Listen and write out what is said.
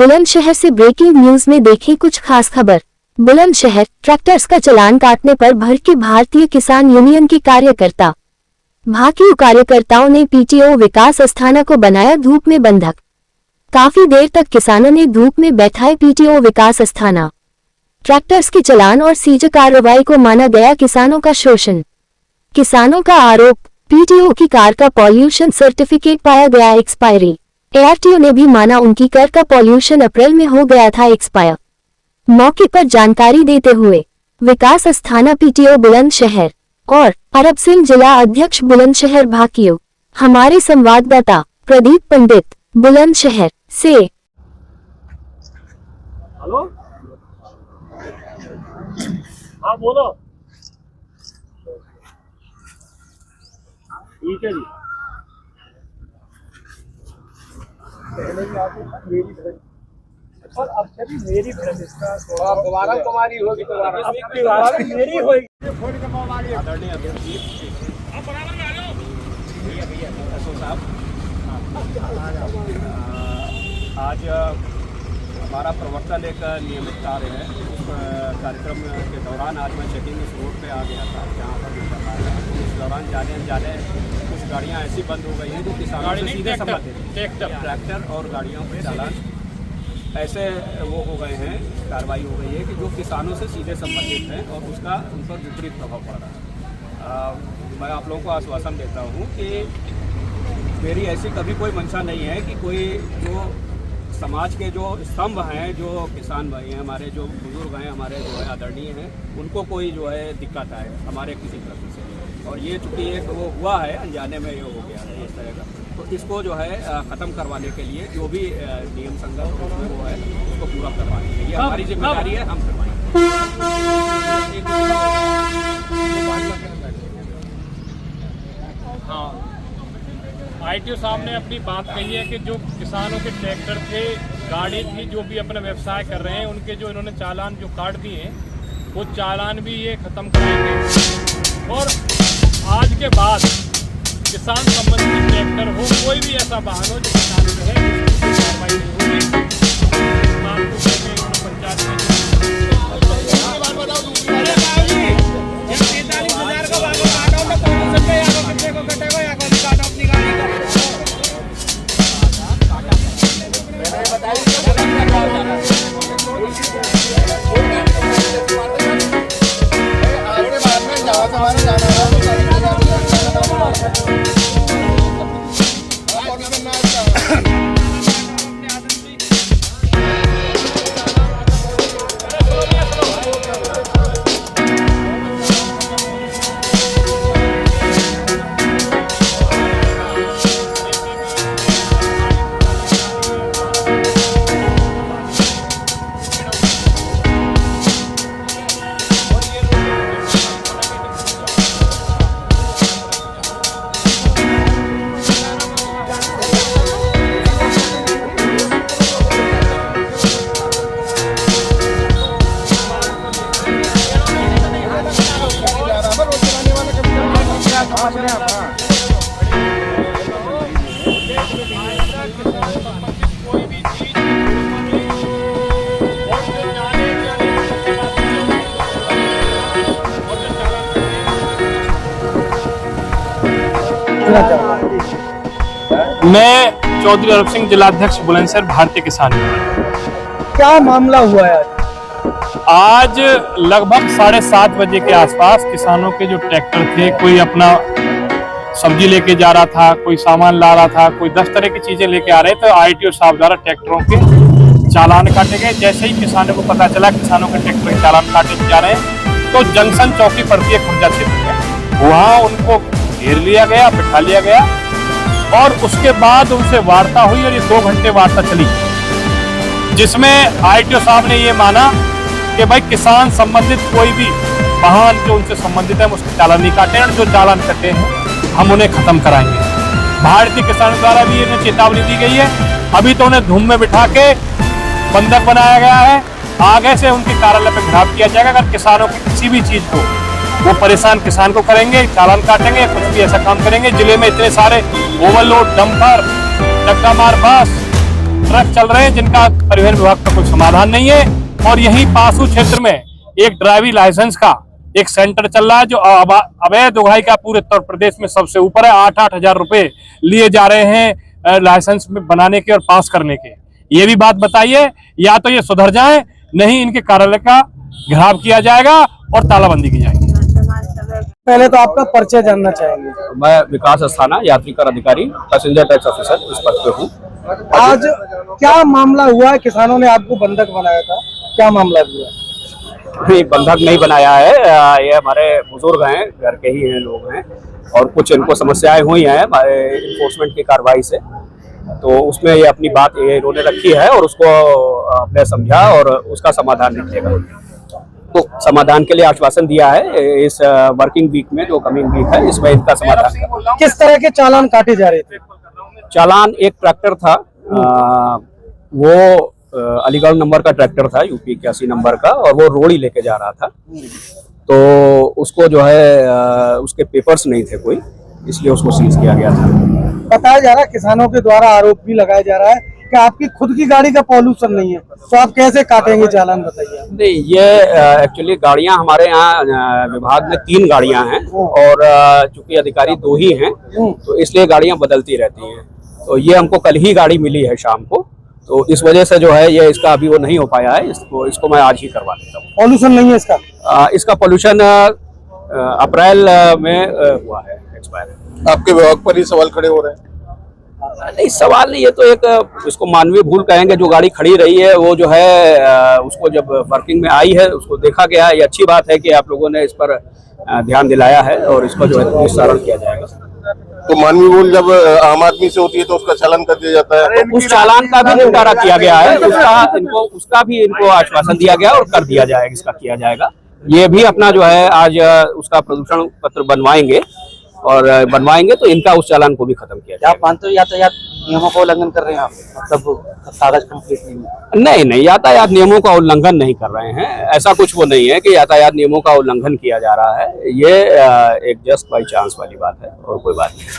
बुलंदशहर से breaking news में देखें कुछ खास खबर। बुलंदशहर ट्रैक्टर्स का चालान काटने पर भड़के भारतीय किसान यूनियन के कार्यकर्ता। भाकियू कार्यकर्ताओं ने पीटीओ विकास अस्थाना को बनाया धूप में बंधक। काफी देर तक किसानों ने धूप में बैठाए पीटीओ विकास अस्थाना। ट्रैक्टर्स के चालान और सीज कार्रवाई को माना गया किसानों का शोषण। किसानों का आरोप, पीटीओ की कार का पॉल्यूशन सर्टिफिकेट पाया गया एक्सपायरी। एआरटीओ ने भी माना उनकी कार का पॉल्यूशन अप्रैल में हो गया था एक्सपायर। मौके पर जानकारी देते हुए विकास अस्थाना पीटीओ बुलंदशहर और अरब सिंह जिला अध्यक्ष बुलंदशहर भाकियू। हमारे संवाददाता प्रदीप पंडित बुलंदशहर से। हेलो, हाँ बोलो। ठीक है जी। पहले भी आपकी मेरी फ्रेंड और अब से भी मेरी फ्रेंड इसका दोबारा तुम्हारी होगी तो दोबारा मेरी होगी। आदरणीय अध्यक्ष जी, आप बराबर में आ जाओ। भैया एसओ साहब, आज हमारा प्रवर्तन एक नियमित कार्य है। उस कार्यक्रम के दौरान आज मैं चेकिंग इस रोड पे आ गया था जहाँ पर मैं कर रहा था। इस दौरान जाने अनजाने कुछ गाड़ियाँ ऐसी बंद हो गई हैं जो किसानों से सीधे संबंधित, ट्रैक्टर और गाड़ियों के चालान ऐसे वो हो गए हैं, कार्रवाई हो गई है कि जो किसानों से सीधे संबंधित हैं और उसका उन पर विपरीत प्रभाव पड़ रहा है। मैं आप लोगों को आश्वासन देता हूँ कि मेरी ऐसी कभी कोई मंशा नहीं है कि कोई जो समाज के जो स्तंभ हैं, जो किसान भाई हैं, हमारे जो बुजुर्ग हैं, हमारे जो है आदरणीय हैं, उनको कोई जो है दिक्कत आए हमारे किसी तरफ से। और ये चूँकि एक वो हुआ है अनजाने में, ये हो गया है इस तरह का, तो इसको जो है ख़त्म करवाने के लिए जो भी नियम संगत उसमें वो है उसको पूरा करवाने के लिए हमारी जिम्मेदारी है, हम करवाएंगे। हाँ, आईटीओ साहब ने अपनी बात कही है कि जो किसानों के ट्रैक्टर थे, गाड़ी थी, जो भी अपना व्यवसाय कर रहे हैं, उनके जो इन्होंने चालान जो काट दिए हैं वो चालान भी ये ख़त्म कराएंगे। और आज के बाद किसान संबंधित ट्रैक्टर हो, कोई भी ऐसा वाहन हो जो किसान जो है कार्रवाई नहीं होगी। पंचायत में मैं चौधरी अरब सिंह जिला अध्यक्ष बुलंदशहर भारतीय किसान यूनियन। क्या मामला हुआ है आज लगभग 7:30 बजे के आसपास किसानों के जो ट्रैक्टर थे, कोई अपना सब्जी लेके जा रहा था, कोई सामान ला रहा था, कोई 10 तरह की चीजें लेके आ रहे थे। आईटीओ साहब द्वारा ट्रैक्टरों के चालान काटे गए। जैसे ही किसानों को पता चला किसानों के ट्रैक्टर के चालान काटे जा रहे हैं तो जंक्शन चौकी पड़ती है खुर्जा क्षेत्र में, वहाँ उनको घेर लिया गया, बिठा लिया गया और उसके बाद उनसे वार्ता हुई और ये 2 घंटे वार्ता चली, जिसमें आईटीओ साहब ने ये माना कि भाई किसान संबंधित कोई भी वाहन जो उनसे संबंधित है उसके चालान नहीं काटे और जो चालान कटे हैं हम उन्हें खत्म कराएंगे। भारतीय किसान द्वारा भी इन्हें चेतावनी दी गई है। अभी तो उन्हें धूम में बिठा के बंधक बनाया गया है, आगे से उनके कार्यालय पर घेराव किया जाएगा। अगर किसानों की किसी भी चीज को वो परेशान किसान को करेंगे, चालान काटेंगे, कुछ भी ऐसा काम करेंगे। जिले में इतने सारे ओवरलोड डंपर, डग्गा मार बस, ट्रक चल रहे हैं जिनका परिवहन विभाग का कोई समाधान नहीं है। और यहीं पासू क्षेत्र में एक ड्राइविंग लाइसेंस का एक सेंटर चल रहा है जो अवैध उगाही का पूरे उत्तर प्रदेश में सबसे ऊपर है। 8-8 हजार रुपए लिए जा रहे हैं लाइसेंस में बनाने के और पास करने के। ये भी बात बताइए, या तो ये सुधर जाए, नहीं इनके कार्यालय का घेराव किया जाएगा और तालाबंदी की जाएगी। पहले तो आपका परिचय जानना चाहेंगे। मैं विकास अस्थाना, यात्री कर अधिकारी, पैसेंजर टैक्स ऑफिसर इस पद पे हूँ। आज क्या मामला हुआ है? किसानों ने आपको बंधक बनाया था, क्या मामला हुआ? नहीं, बंधक नहीं बनाया है। ये हमारे बुजुर्ग हैं, घर के ही हैं, लोग हैं, और कुछ इनको समस्याएं हुई हैं इन्फोर्समेंट की कार्रवाई से, तो उसमें ये अपनी बात ये इन्होंने रखी है और उसको हमने समझा और उसका समाधान निकलेगा। तो समाधान के लिए आश्वासन दिया है इस वर्किंग वीक में, जो कमिंग वीक है, इसमें इनका समाधान करें। किस तरह के चालान काटे जा रहे थे? चालान, एक ट्रैक्टर था, वो अलीगढ़ नंबर का ट्रैक्टर था, यूपी 81 नंबर का, और वो रोड़ी लेके जा रहा था, तो उसको जो है उसके पेपर्स नहीं थे कोई, इसलिए उसको सीज किया गया था। बताया जा रहा है, किसानों के द्वारा आरोप भी लगाया जा रहा है कि आपकी खुद की गाड़ी का पॉल्यूशन नहीं है, तो आप कैसे काटेंगे चालान, बताइए। नहीं, ये एक्चुअली गाड़ियां हमारे यहाँ विभाग में 3 गाड़ियां हैं और चूंकि अधिकारी 2 ही हैं, तो इसलिए गाड़ियां बदलती रहती हैं। तो ये हमको कल ही गाड़ी मिली है शाम को, तो इस वजह से जो है ये इसका अभी वो नहीं हो पाया है, इसको मैं आज ही करवा देता हूँ। पॉल्यूशन नहीं है इसका? इसका पॉल्यूशन अप्रैल में हुआ है एक्सपायर। आपके विभाग पर ही सवाल खड़े हो रहे हैं? नहीं, सवाल नहीं, ये तो एक इसको मानवीय भूल कहेंगे। जो गाड़ी खड़ी रही है वो जो है उसको जब वर्किंग में आई है उसको देखा गया है। ये अच्छी बात है कि आप लोगों ने इस पर ध्यान दिलाया है और इसको जो है निस्तारण किया जाएगा। तो मानवीय भूल जब आम आदमी से होती है तो उसका चालान कर दिया जाता है? उस चालान का भी निपटारा किया गया है, उसका भी इनको आश्वासन दिया गया और कर दिया जाएगा, इसका किया जाएगा। ये भी अपना जो है आज उसका प्रदूषण पत्र बनवाएंगे और बनवाएंगे तो इनका उस चालान को भी खत्म किया जाएगा। आप मानते हो यातायात नियमों का उल्लंघन कर रहे हैं आप, मतलब कागज कंप्लीट नहीं? नहीं, यातायात नियमों का उल्लंघन नहीं कर रहे हैं। ऐसा कुछ वो नहीं है कि यातायात नियमों का उल्लंघन किया जा रहा है। ये एक जस्ट बाई चांस वाली बात है और कोई बात नहीं।